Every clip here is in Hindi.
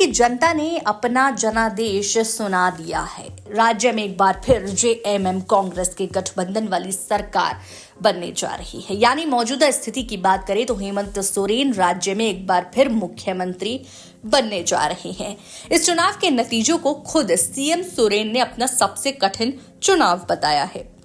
कि जनता ने अपना जनादेश सुना दिया है। राज्य में एक बार फिर जेएमएम कांग्रेस के गठबंधन वाली सरकार बनने जा रही है। यानी मौजूदा स्थिति की बात करें तो हेमंत सोरेन राज्य में एक बार फिर मुख्यमंत्री बनने जा रहे हैं। इस चुनाव के नतीजों को खुद सीएम सोरेन ने अपना सबसे कठिन चुनाव बताया है।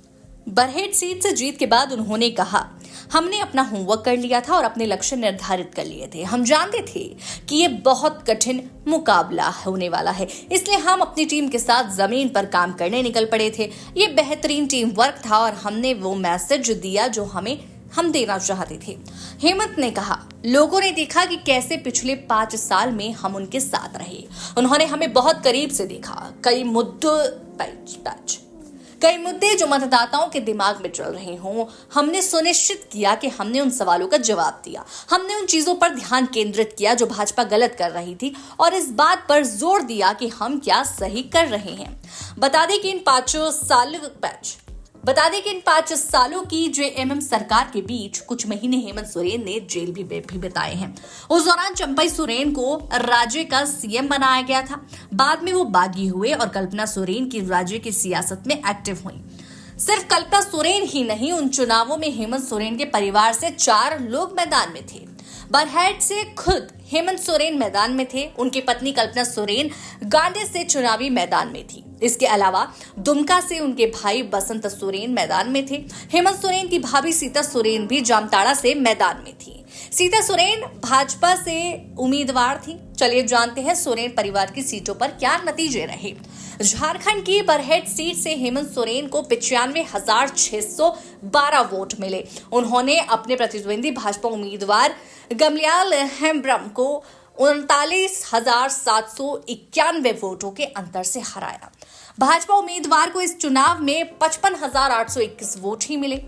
बरहेट सीट से जीत के बाद उन्होंने कहा, हमने अपना होमवर्क कर लिया था और अपने लक्ष्य निर्धारित कर लिए थे। हम जानते थे कि ये बहुत कठिन मुकाबला होने वाला है, इसलिए हम अपनी टीम के साथ जमीन पर काम करने निकल पड़े थे। ये बेहतरीन टीम वर्क था और हमने वो मैसेज दिया जो हम देना चाहते थे। हेमंत ने कहा, लोगों ने देखा कि कैसे पिछले 5 साल में हम उनके साथ रहे। उन्होंने हमें बहुत करीब से देखा। कई मुद्दे जो मतदाताओं के दिमाग में चल रहे हों, हमने सुनिश्चित किया कि हमने उन सवालों का जवाब दिया। हमने उन चीजों पर ध्यान केंद्रित किया जो भाजपा गलत कर रही थी और इस बात पर जोर दिया कि हम क्या सही कर रहे हैं। बता दें कि इन 5 सालों की जेएमएम सरकार के बीच कुछ महीने हेमंत सोरेन ने जेल भी बिताए हैं। उस दौरान चंपई सोरेन को राज्य का सीएम बनाया गया था। बाद में वो बागी हुए और कल्पना सोरेन की राज्य की सियासत में एक्टिव हुई। सिर्फ कल्पना सोरेन ही नहीं, उन चुनावों में हेमंत सोरेन के परिवार से 4 लोग मैदान में थे। बरहेट से खुद हेमंत सोरेन मैदान में थे। उनकी पत्नी कल्पना सोरेन गांधी से चुनावी मैदान में थी। इसके अलावा दुमका से उनके भाई बसंत सोरेन मैदान में थे। हेमंत सोरेन की भाभी सीता सोरेन भी जामताड़ा से मैदान में थी। सीता सोरेन भाजपा से उम्मीदवार थी। चलिए जानते हैं सोरेन परिवार की सीटों पर क्या नतीजे रहे। झारखंड की बरहेट सीट से हेमंत सोरेन को 95,612 वोट मिले। उन्होंने अपने प्रतिद्वंदी भाजपा उम्मीदवार गमल्याल हेम्ब्रम को 39,791 वोटों के अंतर से हराया। भाजपा उम्मीदवार को इस चुनाव में 55,821 वोट ही मिले।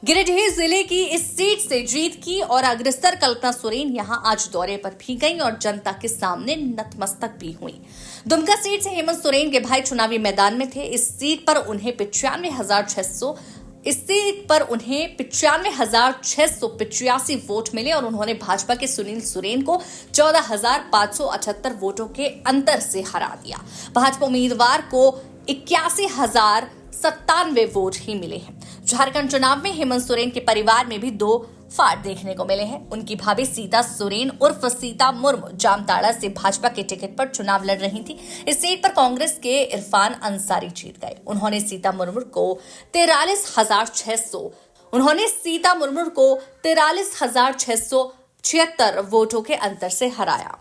गिरिडीह जिले की इस सीट से जीत की और अग्रसर कल्पना सोरेन यहां आज दौरे पर भी गई और जनता के सामने नतमस्तक भी हुई। दुमका सीट से हेमंत सोरेन के भाई चुनावी मैदान में थे। इस सीट पर उन्हें 95,685 वोट मिले और उन्होंने भाजपा के सुनील सोरेन को 14,578 वोटों के अंतर से हरा दिया। भाजपा उम्मीदवार को 81,097 वोट ही मिले हैं। झारखंड चुनाव में हेमंत सोरेन के परिवार में भी 2 फाड़ देखने को मिले हैं। उनकी भाभी सीता सोरेन उर्फ सीता मुर्मू जामताड़ा से भाजपा के टिकट पर चुनाव लड़ रही थी। इस सीट पर कांग्रेस के इरफान अंसारी जीत गए। उन्होंने सीता मुर्मू को 43,676 वोटों के अंतर से हराया।